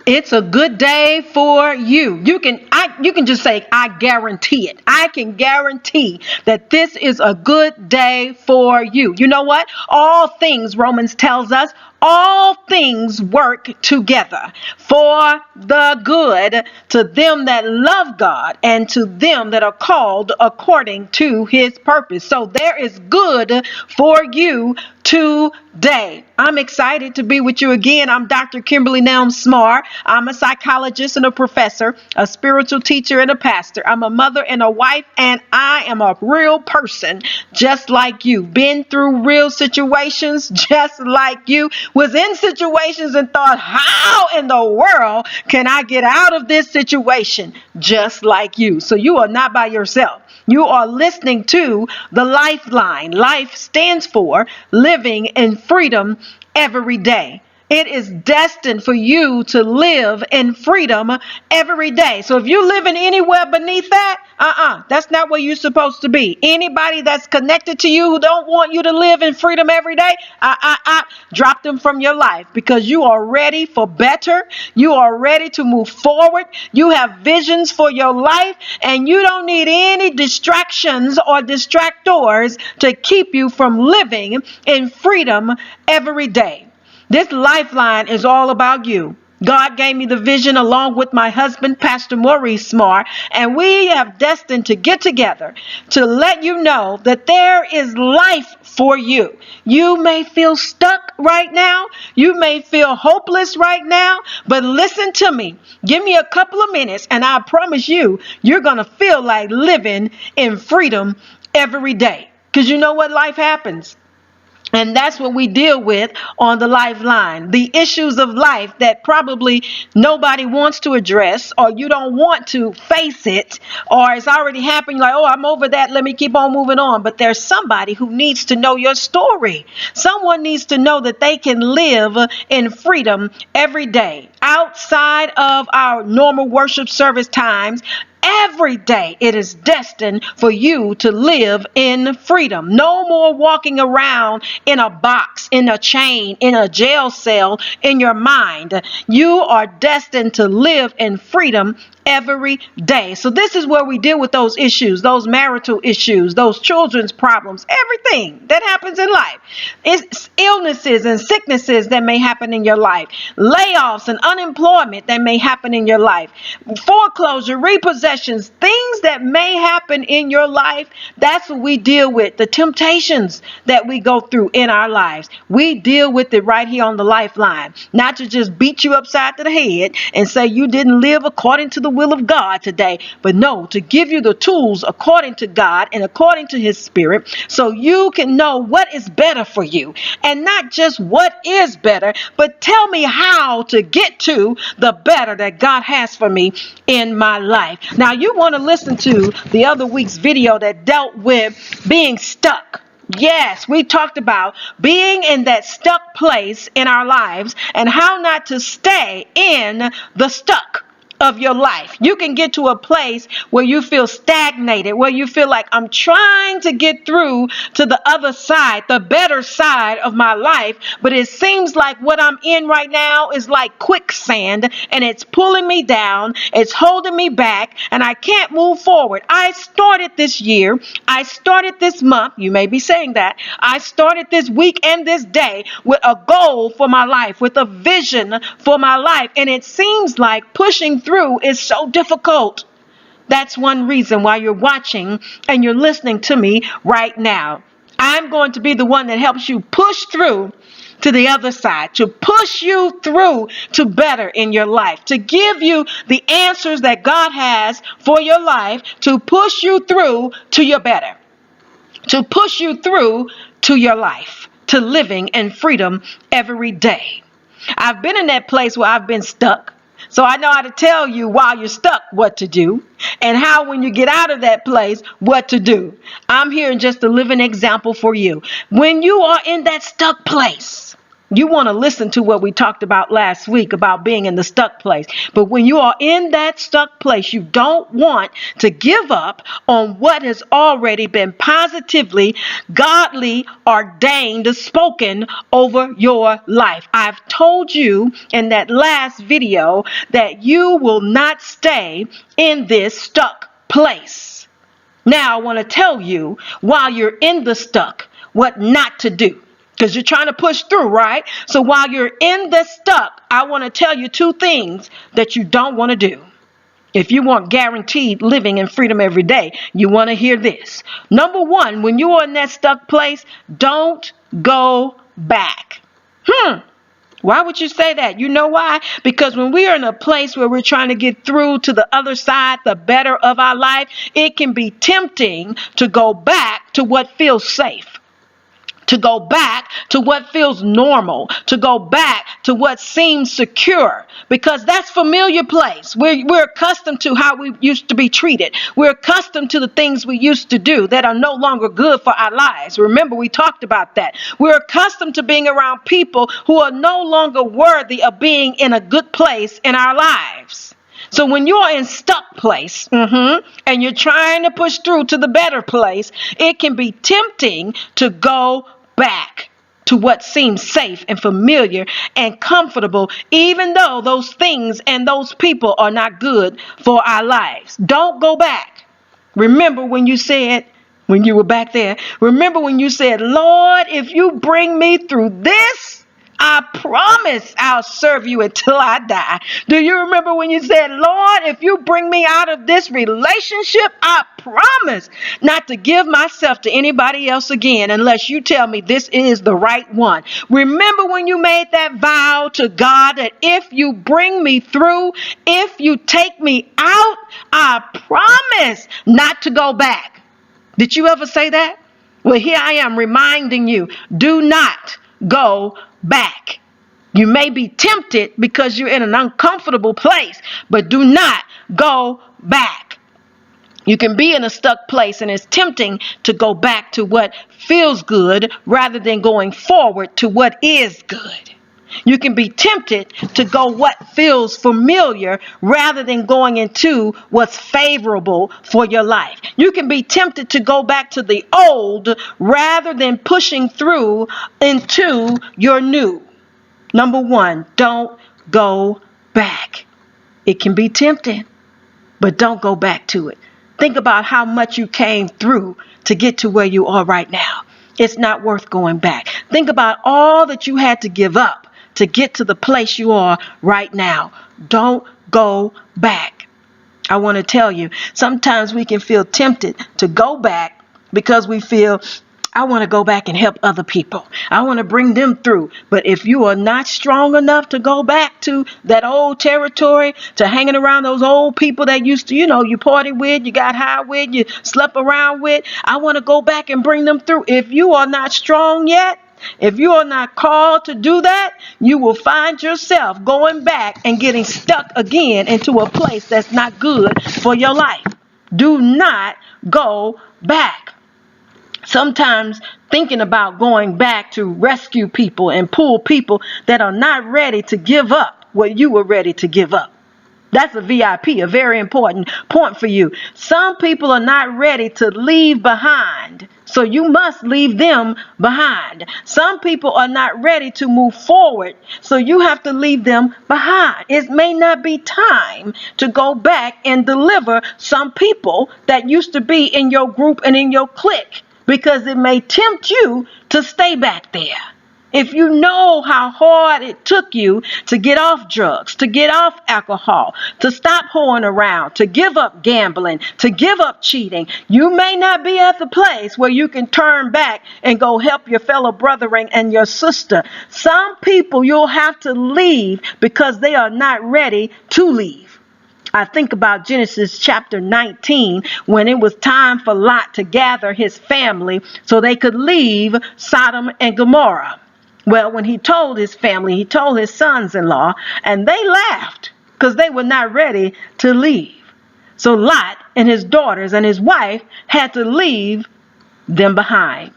It's a good day for you. You can just say, I guarantee it. I can guarantee that this is a good day for you. You know what? All things, Romans tells us, all things work together for the good to them that love God and to them that are called according to his purpose. So there is good for you today. I'm excited to be with you again. I'm Dr. Kimberly Nelms Smarr. I'm a psychologist and a professor, a spiritual teacher and a pastor. I'm a mother and a wife, and I am a real person just like you. Been through real situations just like you. Was in situations and thought, how in the world can I get out of this situation? Just like you. So you are not by yourself. You are listening to the Lifeline. Life stands for living in freedom every day. It is destined for you to live in freedom every day. So if you're living anywhere beneath that, that's not where you're supposed to be. Anybody that's connected to you who don't want you to live in freedom every day, drop them from your life, because you are ready for better. You are ready to move forward. You have visions for your life, and you don't need any distractions or distractors to keep you from living in freedom every day. This Lifeline is all about you. God gave me the vision along with my husband, Pastor Maurice Smarr, and we have destined to get together to let you know that there is life for you. You may feel stuck right now. You may feel hopeless right now, but listen to me. Give me a couple of minutes, and I promise you, you're going to feel like living in freedom every day. Because you know what? Life happens. And that's what we deal with on the Lifeline. The issues of life that probably nobody wants to address, or you don't want to face it, or it's already happened. Like, oh, I'm over that. Let me keep on moving on. But there's somebody who needs to know your story. Someone needs to know that they can live in freedom every day outside of our normal worship service times. Every day it is destined for you to live in freedom. No more walking around in a box, in a chain, in a jail cell in your mind. You are destined to live in freedom every day. So this is where we deal with those issues, those marital issues, those children's problems, everything that happens in life. It's illnesses and sicknesses that may happen in your life, layoffs and unemployment that may happen in your life, foreclosure, repossessions, things that may happen in your life. That's what we deal with. The temptations that we go through in our lives, we deal with it right here on the Lifeline. Not to just beat you upside the head and say you didn't live according to the will of God today, but no, to give you the tools according to God and according to his spirit, so you can know what is better for you, and not just what is better, but tell me how to get to the better that God has for me in my life. Now, you want to listen to the other week's video that dealt with being stuck. Yes, we talked about being in that stuck place in our lives and how not to stay in the stuck of your life. You can get to a place where you feel stagnated, where you feel like I'm trying to get through to the other side, the better side of my life, but it seems like what I'm in right now is like quicksand, and it's pulling me down, it's holding me back, and I can't move forward. I started this year, I started this month, you may be saying that, I started this week and this day with a goal for my life, with a vision for my life, and it seems like pushing through is so difficult. That's one reason why you're watching and you're listening to me right now. I'm going to be the one that helps you push through to the other side, to push you through to better in your life, to give you the answers that God has for your life, to push you through to your better, to push you through to your life, to living in freedom every day. I've been in that place where I've been stuck. So I know how to tell you while you're stuck what to do, and how when you get out of that place, what to do. I'm here just to live an example for you. When you are in that stuck place, You want to listen to what we talked about last week about being in the stuck place. But when you are in that stuck place, you don't want to give up on what has already been positively, godly, ordained, spoken over your life. I've told you in that last video that you will not stay in this stuck place. Now I want to tell you, while you're in the stuck, what not to do. Because you're trying to push through, right? So while you're in the stuck, I want to tell you two things that you don't want to do. If you want guaranteed living and freedom every day, you want to hear this. Number one, when you are in that stuck place, don't go back. Why would you say that? You know why? Because when we are in a place where we're trying to get through to the other side, the better of our life, it can be tempting to go back to what feels safe. To go back to what feels normal, to go back to what seems secure, because that's familiar place. We're accustomed to how we used to be treated. We're accustomed to the things we used to do that are no longer good for our lives. Remember, we talked about that. We're accustomed to being around people who are no longer worthy of being in a good place in our lives. So when you're in stuck place, and you're trying to push through to the better place, it can be tempting to go back to what seems safe and familiar and comfortable, even though those things and those people are not good for our lives. Don't go back. Remember when you said, when you were back there, remember when you said, Lord, if you bring me through this, I promise I'll serve you until I die. Do you remember when you said, Lord, if you bring me out of this relationship, I promise not to give myself to anybody else again unless you tell me this is the right one. Remember when you made that vow to God that if you bring me through, if you take me out, I promise not to go back. Did you ever say that? Well, here I am reminding you, do not go back. You may be tempted because you're in an uncomfortable place, but do not go back. You can be in a stuck place and it's tempting to go back to what feels good rather than going forward to what is good. You can be tempted to go what feels familiar rather than going into what's favorable for your life. You can be tempted to go back to the old rather than pushing through into your new. Number one, don't go back. It can be tempting, but don't go back to it. Think about how much you came through to get to where you are right now. It's not worth going back. Think about all that you had to give up to get to the place you are right now. Don't go back. I want to tell you, sometimes we can feel tempted to go back because we feel, I want to go back and help other people. I want to bring them through. But if you are not strong enough to go back to that old territory, to hanging around those old people that used to, you party with, you got high with, you slept around with, I want to go back and bring them through. If you are not strong yet, if you are not called to do that, you will find yourself going back and getting stuck again into a place that's not good for your life. Do not go back. Sometimes thinking about going back to rescue people and pull people that are not ready to give up what you were ready to give up. That's a VIP, a very important point for you. Some people are not ready to leave behind, so you must leave them behind. Some people are not ready to move forward, so you have to leave them behind. It may not be time to go back and deliver some people that used to be in your group and in your clique, because it may tempt you to stay back there. If you know how hard it took you to get off drugs, to get off alcohol, to stop whoring around, to give up gambling, to give up cheating, you may not be at the place where you can turn back and go help your fellow brother and your sister. Some people you'll have to leave because they are not ready to leave. I think about Genesis chapter 19, when it was time for Lot to gather his family so they could leave Sodom and Gomorrah. Well, when he told his family, he told his sons-in-law, and they laughed because they were not ready to leave. So Lot and his daughters and his wife had to leave them behind.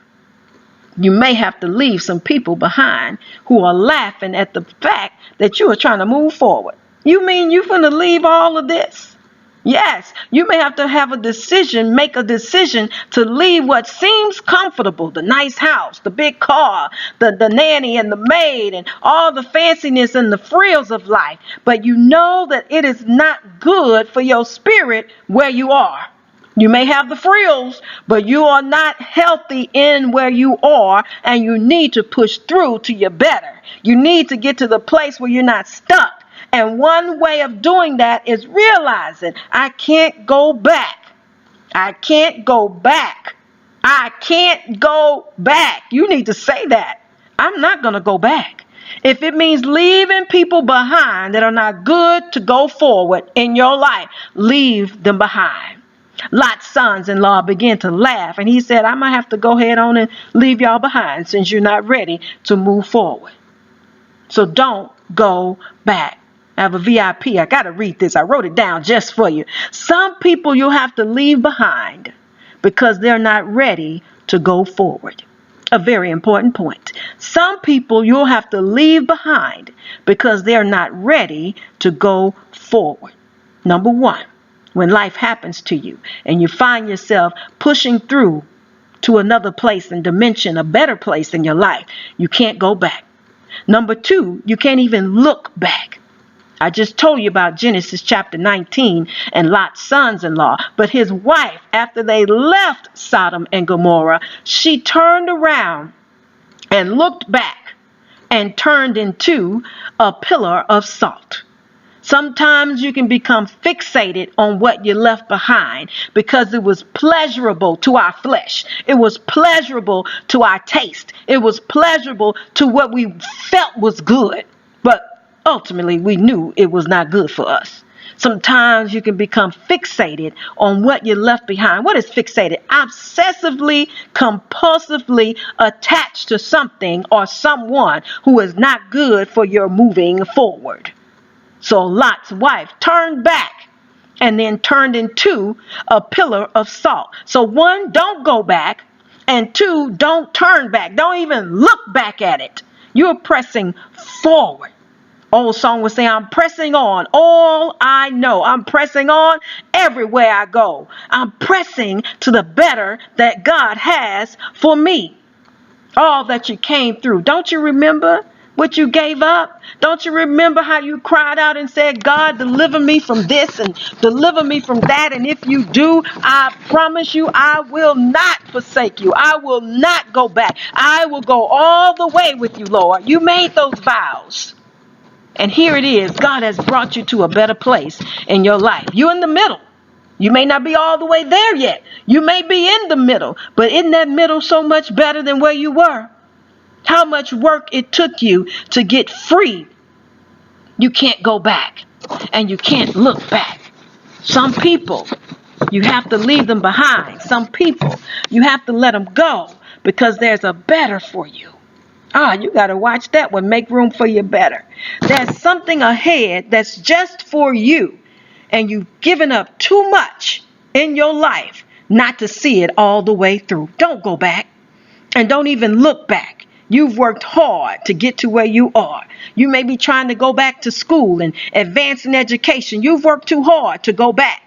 You may have to leave some people behind who are laughing at the fact that you are trying to move forward. You mean you're going to leave all of this? Yes, you may have to make a decision to leave what seems comfortable, the nice house, the big car, the nanny and the maid and all the fanciness and the frills of life. But you know that it is not good for your spirit where you are. You may have the frills, but you are not healthy in where you are, and you need to push through to your better. You need to get to the place where you're not stuck. And one way of doing that is realizing I can't go back. I can't go back. I can't go back. You need to say that. I'm not going to go back. If it means leaving people behind that are not good to go forward in your life, leave them behind. Lot's sons-in-law began to laugh, and he said, I'm going to have to go ahead on and leave y'all behind since you're not ready to move forward. So don't go back. I have a VIP. I got to read this. I wrote it down just for you. Some people you'll have to leave behind because they're not ready to go forward. A very important point. Some people you'll have to leave behind because they're not ready to go forward. Number one, when life happens to you and you find yourself pushing through to another place and dimension, a better place in your life, you can't go back. Number two, you can't even look back. I just told you about Genesis chapter 19 and Lot's sons-in-law. But his wife, after they left Sodom and Gomorrah, she turned around and looked back and turned into a pillar of salt. Sometimes you can become fixated on what you left behind because it was pleasurable to our flesh. It was pleasurable to our taste. It was pleasurable to what we felt was good. But ultimately, we knew it was not good for us. Sometimes you can become fixated on what you left behind. What is fixated? Obsessively, compulsively attached to something or someone who is not good for your moving forward. So Lot's wife turned back and then turned into a pillar of salt. So one, don't go back. And two, don't turn back. Don't even look back at it. You're pressing forward. Old song would say, I'm pressing on all I know. I'm pressing on everywhere I go. I'm pressing to the better that God has for me. All that you came through. Don't you remember what you gave up? Don't you remember how you cried out and said, God, deliver me from this and deliver me from that? And if you do, I promise you, I will not forsake you. I will not go back. I will go all the way with you, Lord. You made those vows. And here it is. God has brought you to a better place in your life. You're in the middle. You may not be all the way there yet. You may be in the middle. But isn't that middle so much better than where you were? How much work it took you to get free. You can't go back. And you can't look back. Some people, you have to leave them behind. Some people, you have to let them go because there's a better for you. You got to watch that one. Make room for your better. There's something ahead that's just for you. And you've given up too much in your life not to see it all the way through. Don't go back. And don't even look back. You've worked hard to get to where you are. You may be trying to go back to school and advance in education. You've worked too hard to go back.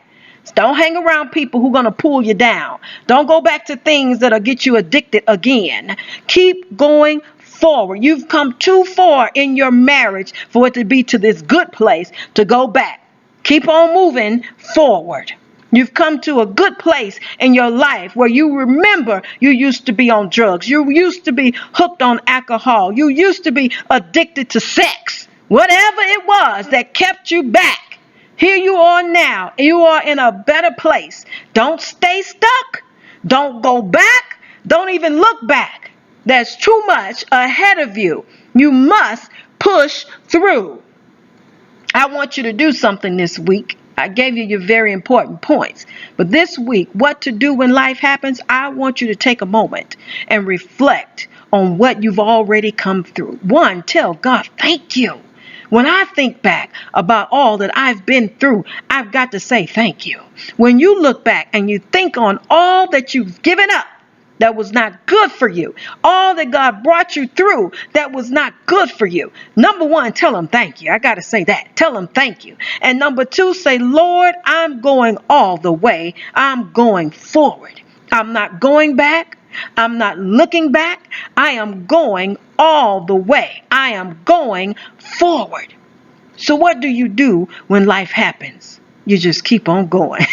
Don't hang around people who are going to pull you down. Don't go back to things that'll get you addicted again. Keep going forward. You've come too far in your marriage for it to be to this good place to go back. Keep on moving forward. You've come to a good place in your life where you remember you used to be on drugs. You used to be hooked on alcohol. You used to be addicted to sex. Whatever it was that kept you back. Here you are now. You are in a better place. Don't stay stuck. Don't go back. Don't even look back. There's too much ahead of you. You must push through. I want you to do something this week. I gave you your very important points. But this week, what to do when life happens, I want you to take a moment and reflect on what you've already come through. One, tell God, thank you. When I think back about all that I've been through, I've got to say thank you. When you look back and you think on all that you've given up that was not good for you. All that God brought you through that was not good for you. Number one, tell him thank you. I got to say that. Tell him thank you. And number two, say, Lord, I'm going all the way. I'm going forward. I'm not going back. I'm not looking back. I am going all the way. I am going forward. So what do you do when life happens? You just keep on going.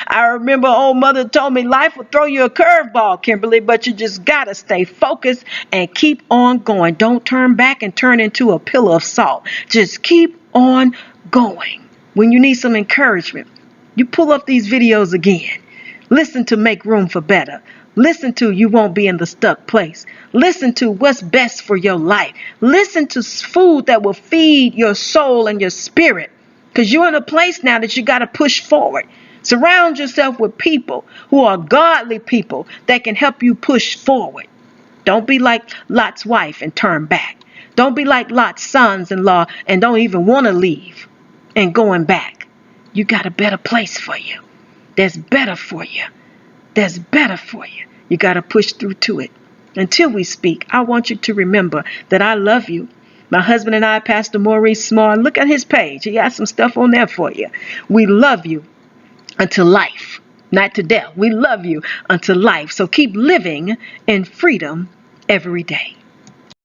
I remember old mother told me life will throw you a curveball, Kimberly, but you just got to stay focused and keep on going. Don't turn back and turn into a pillar of salt. Just keep on going. When you need some encouragement, you pull up these videos again. Listen to Make Room for Better. Listen to You Won't Be in the Stuck Place. Listen to What's Best for Your Life. Listen to food that will feed your soul and your spirit. Because you're in a place now that you got to push forward. Surround yourself with people who are godly people that can help you push forward. Don't be like Lot's wife and turn back. Don't be like Lot's sons-in-law and don't even want to leave and going back. You got a better place for you. There's better for you. There's better for you. You got to push through to it. Until we speak, I want you to remember that I love you. My husband and I, Pastor Maurice Smarr, look at his page. He got some stuff on there for you. We love you until life, not to death. We love you until life. So keep living in freedom every day.